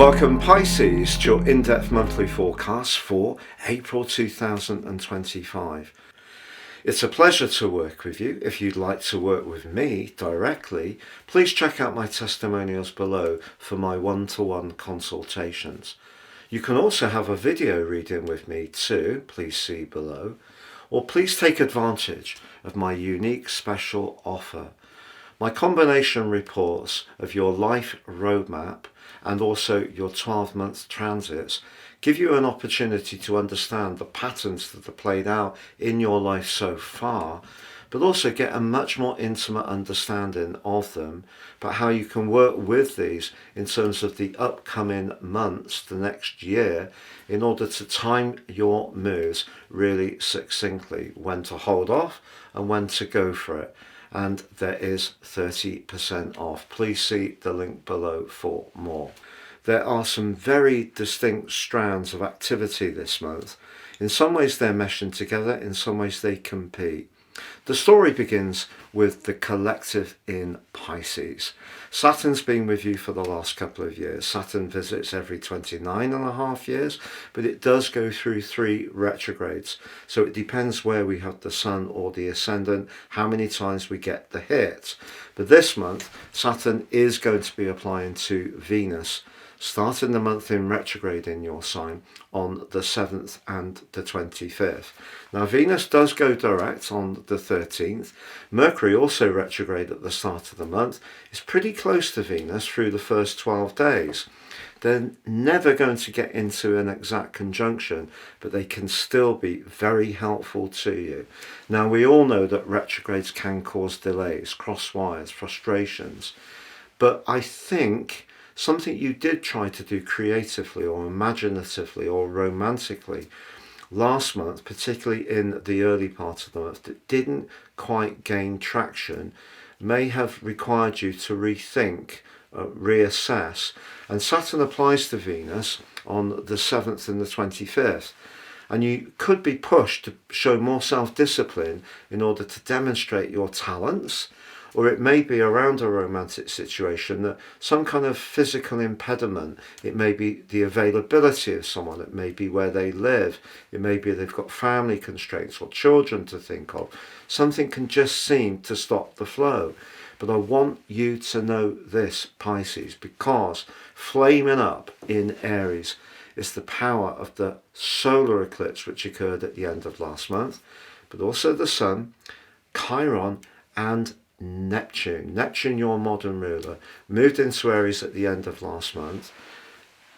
Welcome Pisces to your in-depth monthly forecast for April 2025. It's a pleasure to work with you. If you'd like to work with me directly, please check out my testimonials below for my one-to-one consultations. You can also have a video reading with me too, please see below, or please take advantage of my unique special offer. My combination reports of your life roadmap and also your 12-month transits give you an opportunity to understand the patterns that are played out in your life so far, but also get a much more intimate understanding of them, but how you can work with these in terms of the upcoming months, the next year, in order to time your moves really succinctly, when to hold off and when to go for it. And there is 30% off. Please see the link below for more. There are some very distinct strands of activity this month. In some ways they're meshing together, in some ways they compete. The story begins with the collective in Pisces. Saturn's been with you for the last couple of years. Saturn visits every 29.5 years, but it does go through 3 retrogrades. So it depends where we have the sun or the ascendant, how many times we get the hit. But this month, Saturn is going to be applying to Venus, starting the month in retrograde in your sign on the 7th and the 25th. Now Venus does go direct on the 13th. Mercury, also retrograde at the start of the month, is pretty close to Venus through the first 12 days. They're never going to get into an exact conjunction, but they can still be very helpful to you. Now we all know that retrogrades can cause delays, cross wires, frustrations, but I think something you did try to do creatively or imaginatively or romantically last month, particularly in the early part of the month, that didn't quite gain traction, may have required you to rethink, reassess. And Saturn applies to Venus on the 7th and the 25th. And you could be pushed to show more self-discipline in order to demonstrate your talents, or it may be around a romantic situation that some kind of physical impediment, it may be the availability of someone, it may be where they live, it may be they've got family constraints or children to think of. Something can just seem to stop the flow. But I want you to know this, Pisces, because flaming up in Aries is the power of the solar eclipse which occurred at the end of last month, but also the sun, Chiron and Neptune, your modern ruler, moved into Aries at the end of last month.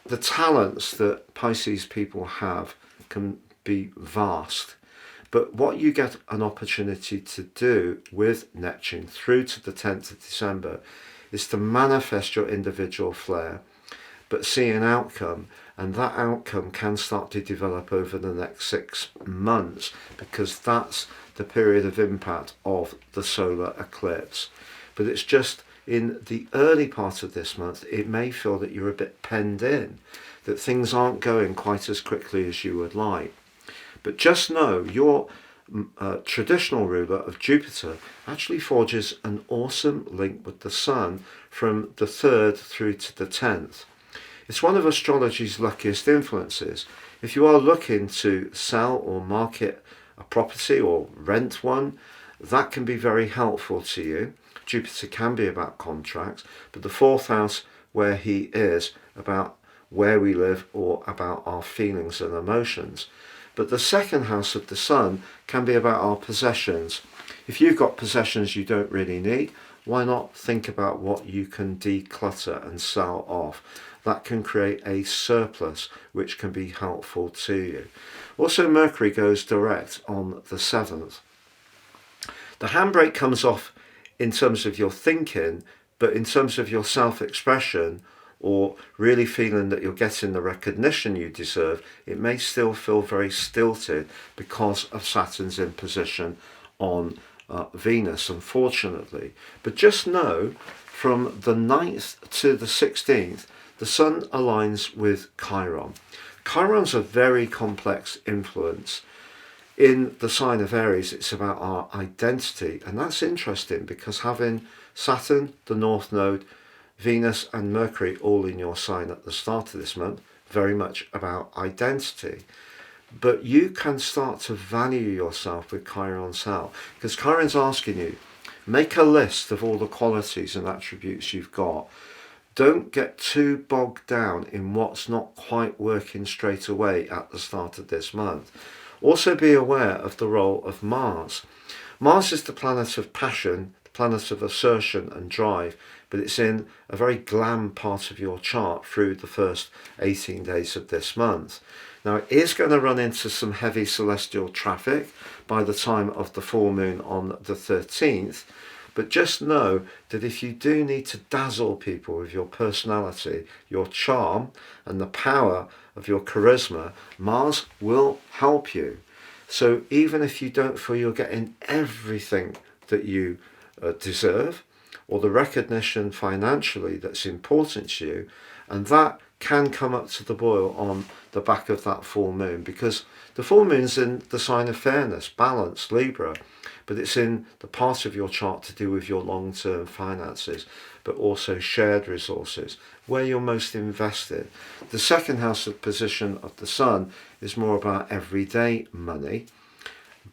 The talents that Pisces people have can be vast, but what you get an opportunity to do with Neptune through to the 10th of December is to manifest your individual flair, but see an outcome, and that outcome can start to develop over the next 6 months, because that's the period of impact of the solar eclipse. But it's just in the early part of this month, it may feel that you're a bit penned in, that things aren't going quite as quickly as you would like. But just know your traditional ruler of Jupiter actually forges an awesome link with the sun from the 3rd through to the 10th. It's one of astrology's luckiest influences. If you are looking to sell or market a property or rent one, that can be very helpful to you. Jupiter can be about contracts, but the 4th house, where he is, about where we live or about our feelings and emotions. But the 2nd house of the sun can be about our possessions. If you've got possessions you don't really need, why not think about what you can declutter and sell off? That can create a surplus which can be helpful to you. Also, Mercury goes direct on the 7th. The handbrake comes off in terms of your thinking, but in terms of your self-expression or really feeling that you're getting the recognition you deserve, it may still feel very stilted because of Saturn's imposition on Venus, unfortunately. But just know, from the 9th to the 16th, the sun aligns with Chiron. Chiron's a very complex influence. In the sign of Aries, it's about our identity, and that's interesting because having Saturn, the North Node, Venus and Mercury all in your sign at the start of this month, very much about identity. But you can start to value yourself with Chiron's help, because Chiron's asking you, make a list of all the qualities and attributes you've got. Don't get too bogged down in what's not quite working straight away at the start of this month. Also be aware of the role of Mars. Mars is the planet of passion, the planet of assertion and drive, but it's in a very glam part of your chart through the first 18 days of this month. Now, it is going to run into some heavy celestial traffic by the time of the full moon on the 13th, but just know that if you do need to dazzle people with your personality, your charm, and the power of your charisma, Mars will help you. So even if you don't feel you're getting everything that you deserve, or the recognition financially that's important to you, and that can come up to the boil on the back of that full moon, because the full moon's in the sign of fairness, balance, Libra, but it's in the part of your chart to do with your long-term finances, but also shared resources, where you're most invested. The second house of position of the sun is more about everyday money,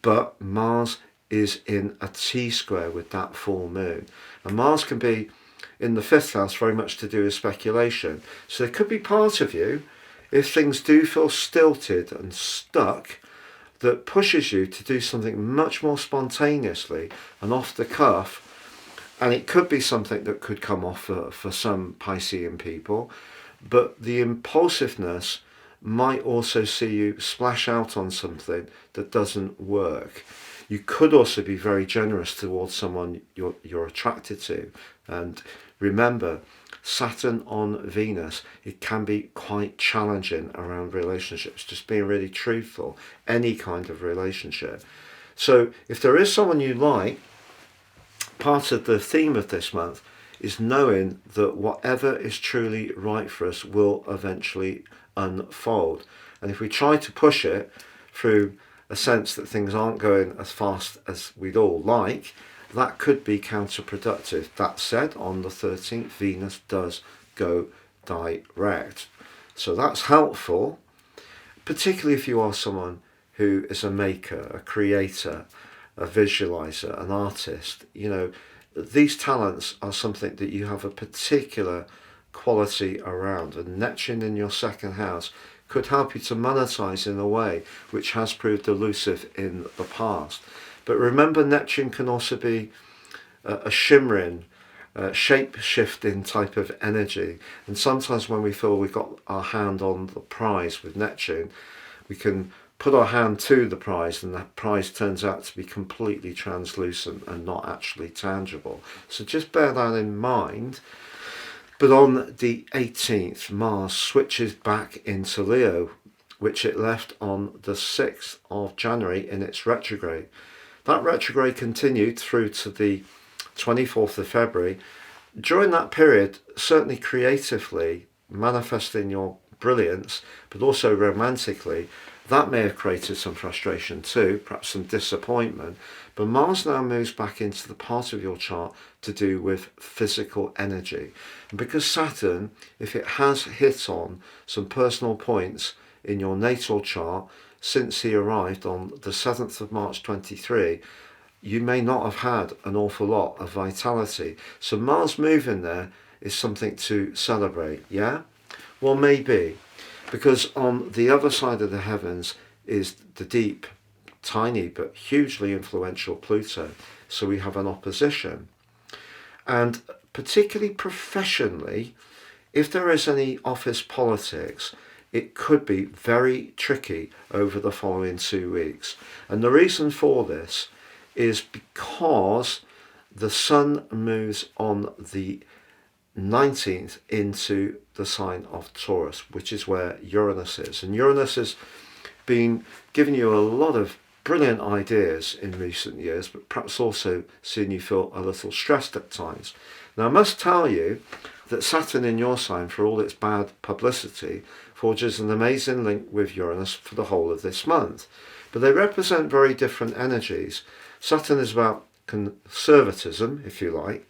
but Mars is in a T-square with that full moon. And Mars can be in the fifth house, very much to do with speculation. So there could be part of you, if things do feel stilted and stuck, that pushes you to do something much more spontaneously and off the cuff. And it could be something that could come off for some Piscean people, but the impulsiveness might also see you splash out on something that doesn't work. You could also be very generous towards someone you're attracted to. And remember, Saturn on Venus, it can be quite challenging around relationships, just being really truthful, any kind of relationship. So if there is someone you like, part of the theme of this month is knowing that whatever is truly right for us will eventually unfold. And if we try to push it through a sense that things aren't going as fast as we'd all like, that could be counterproductive. That said, on the 13th, Venus does go direct. So that's helpful, particularly if you are someone who is a maker, a creator, a visualizer, an artist. You know, these talents are something that you have a particular quality around, and Neptune in your second house could help you to monetize in a way which has proved elusive in the past. But remember, Neptune can also be a shimmering, shape-shifting type of energy. And sometimes when we feel we've got our hand on the prize with Neptune, we can put our hand to the prize and that prize turns out to be completely translucent and not actually tangible. So just bear that in mind. But on the 18th, Mars switches back into Leo, which it left on the 6th of January in its retrograde. That retrograde continued through to the 24th of February. During that period, certainly creatively, manifesting your brilliance, but also romantically, that may have created some frustration too, perhaps some disappointment. But Mars now moves back into the part of your chart to do with physical energy. And because Saturn, if it has hit on some personal points in your natal chart since he arrived on the 7th of March 23, you may not have had an awful lot of vitality. So Mars moving there is something to celebrate, yeah? Well, maybe. Because on the other side of the heavens is the deep, tiny, but hugely influential Pluto. So we have an opposition. And particularly professionally, if there is any office politics, it could be very tricky over the following 2 weeks. And the reason for this is because the sun moves on the 19th into the sign of Taurus, which is where Uranus is. And Uranus has been giving you a lot of brilliant ideas in recent years, but perhaps also seeing you feel a little stressed at times. Now, I must tell you that Saturn in your sign, for all its bad publicity, forges an amazing link with Uranus for the whole of this month. But they represent very different energies. Saturn is about conservatism, if you like,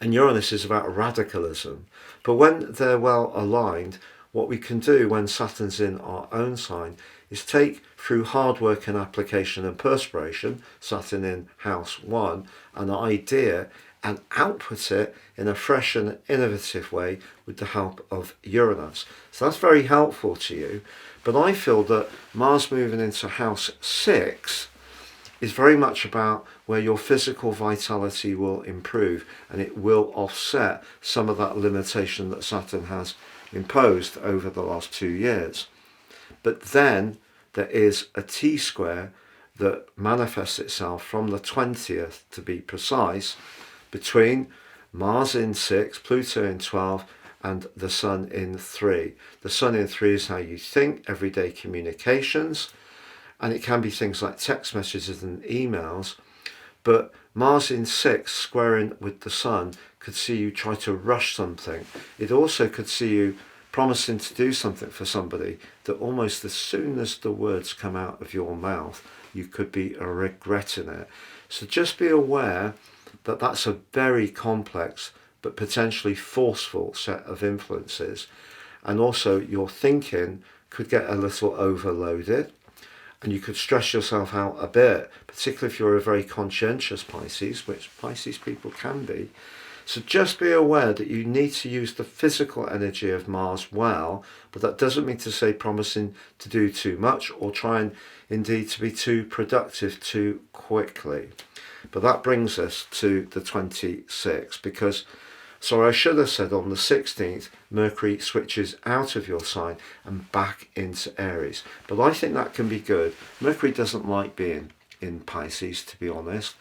and Uranus is about radicalism. But when they're well aligned, what we can do when Saturn's in our own sign is take through hard work and application and perspiration, Saturn in house 1, an idea and output it in a fresh and innovative way with the help of Uranus. So that's very helpful to you. But I feel that Mars moving into house 6 is very much about where your physical vitality will improve, and it will offset some of that limitation that Saturn has imposed over the last 2 years. But then there is a T-square that manifests itself from the 20th, to be precise, between Mars in 6, Pluto in 12, and the Sun in 3. The Sun in 3 is how you think, everyday communications, and it can be things like text messages and emails. But Mars in 6 squaring with the Sun could see you try to rush something. It also could see you promising to do something for somebody that almost as soon as the words come out of your mouth, you could be regretting it. So just be aware that that's a very complex but potentially forceful set of influences. And also your thinking could get a little overloaded, and you could stress yourself out a bit, particularly if you're a very conscientious Pisces, which Pisces people can be. So just be aware that you need to use the physical energy of Mars well, but that doesn't mean to say promising to do too much or trying indeed to be too productive too quickly. But that brings us to the 26th, because, so I should have said on the 16th, Mercury switches out of your sign and back into Aries. But I think that can be good. Mercury doesn't like being in Pisces, to be honest.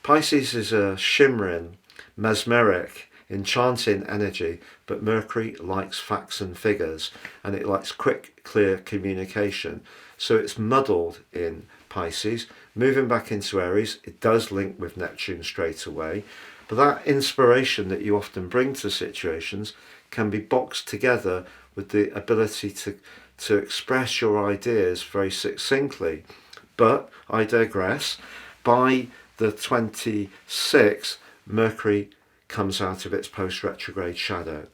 Pisces is a shimmering, mesmeric, enchanting energy, but Mercury likes facts and figures, and it likes quick, clear communication. So it's muddled in Pisces. Moving back into Aries, it does link with Neptune straight away, but that inspiration that you often bring to situations can be boxed together with the ability to express your ideas very succinctly. But I digress. By the 26th, Mercury comes out of its post-retrograde shadow.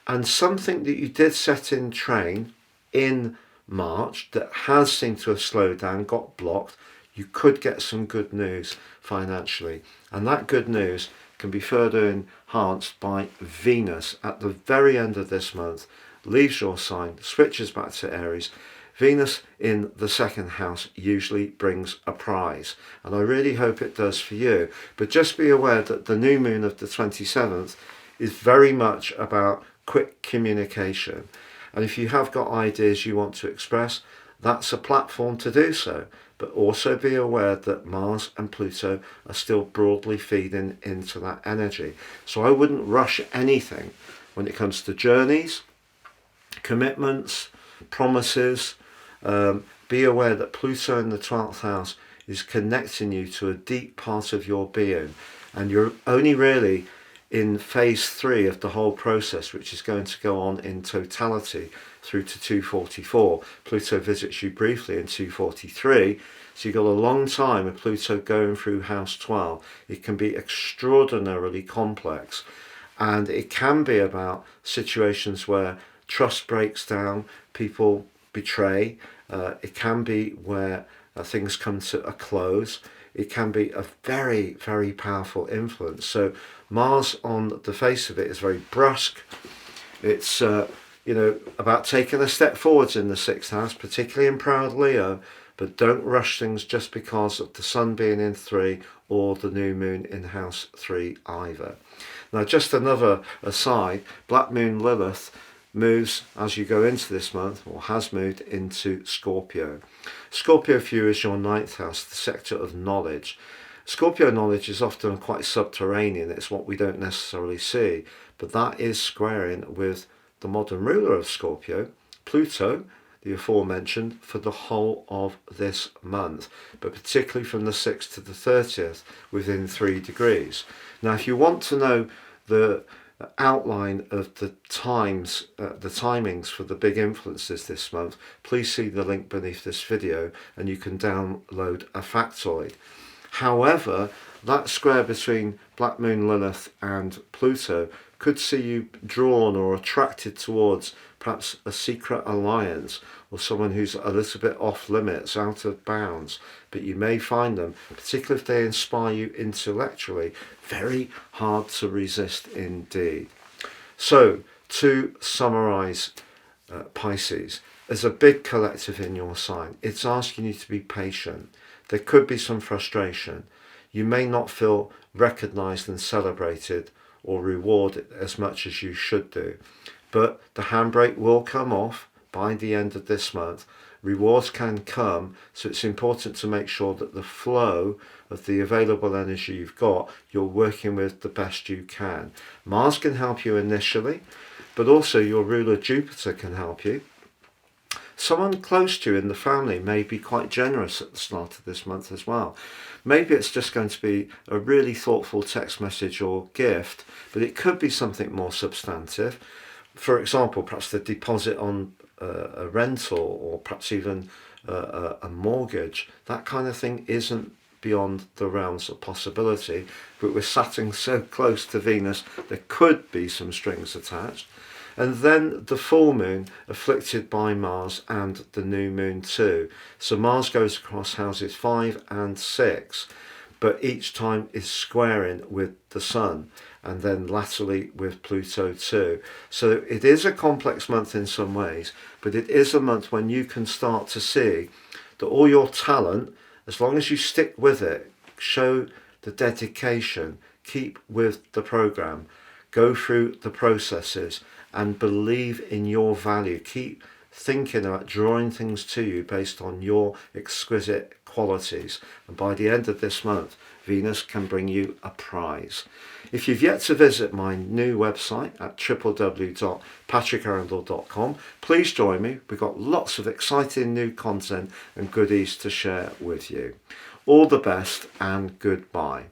And something that you did set in train in March that has seemed to have slowed down, got blocked, you could get some good news financially. And that good news can be further enhanced by Venus at the very end of this month, leaves your sign, switches back to Aries. Venus in the second house usually brings a prize, and I really hope it does for you. But just be aware that the new moon of the 27th is very much about quick communication. And if you have got ideas you want to express, that's a platform to do so. But also be aware that Mars and Pluto are still broadly feeding into that energy. So I wouldn't rush anything when it comes to journeys, commitments, promises. Be aware that Pluto in the 12th house is connecting you to a deep part of your being, and you're only really in phase 3 of the whole process, which is going to go on in totality through to 244. Pluto visits you briefly in 243, so you've got a long time of Pluto going through house 12. It can be extraordinarily complex, and it can be about situations where trust breaks down, people betray. It can be where things come to a close. It can be a very, very powerful influence. So Mars on the face of it is very brusque. It's about taking a step forwards in the 6th house, particularly in proud Leo, but don't rush things just because of the Sun being in 3 or the new moon in house 3 either. Now, just another aside, Black Moon Lilith moves as you go into this month, or has moved into Scorpio. Scorpio for you is your 9th house, the sector of knowledge. Scorpio knowledge is often quite subterranean. It's what we don't necessarily see, but that is squaring with the modern ruler of Scorpio, Pluto, the aforementioned, for the whole of this month, but particularly from the 6th to the 30th within 3 degrees. Now, if you want to know the outline of the timings for the big influences this month, please see the link beneath this video and you can download a factoid. However, that square between Black Moon Lilith and Pluto could see you drawn or attracted towards perhaps a secret alliance or someone who's a little bit off limits, out of bounds. But you may find them, particularly if they inspire you intellectually, very hard to resist indeed. So, to summarise, Pisces, there's a big collective in your sign. It's asking you to be patient. There could be some frustration. You may not feel recognised and celebrated or rewarded as much as you should do. But the handbrake will come off by the end of this month. Rewards can come, so it's important to make sure that the flow of the available energy you've got, you're working with the best you can. Mars can help you initially, but also your ruler Jupiter can help you. Someone close to you in the family may be quite generous at the start of this month as well. Maybe it's just going to be a really thoughtful text message or gift, but it could be something more substantive. For example, perhaps the deposit on a rental, or perhaps even a mortgage. That kind of thing isn't beyond the realms of possibility, but with Saturn so close to Venus, there could be some strings attached. And then the full moon afflicted by Mars and the new moon too. So Mars goes across houses 5 and 6, but each time is squaring with the Sun, and then latterly with Pluto too. So it is a complex month in some ways, but it is a month when you can start to see that all your talent, as long as you stick with it, show the dedication, keep with the program, go through the processes, and believe in your value. Keep thinking about drawing things to you based on your exquisite qualities. And by the end of this month, Venus can bring you a prize. If you've yet to visit my new website at www.patrickarundell.com, please join me. We've got lots of exciting new content and goodies to share with you. All the best and goodbye.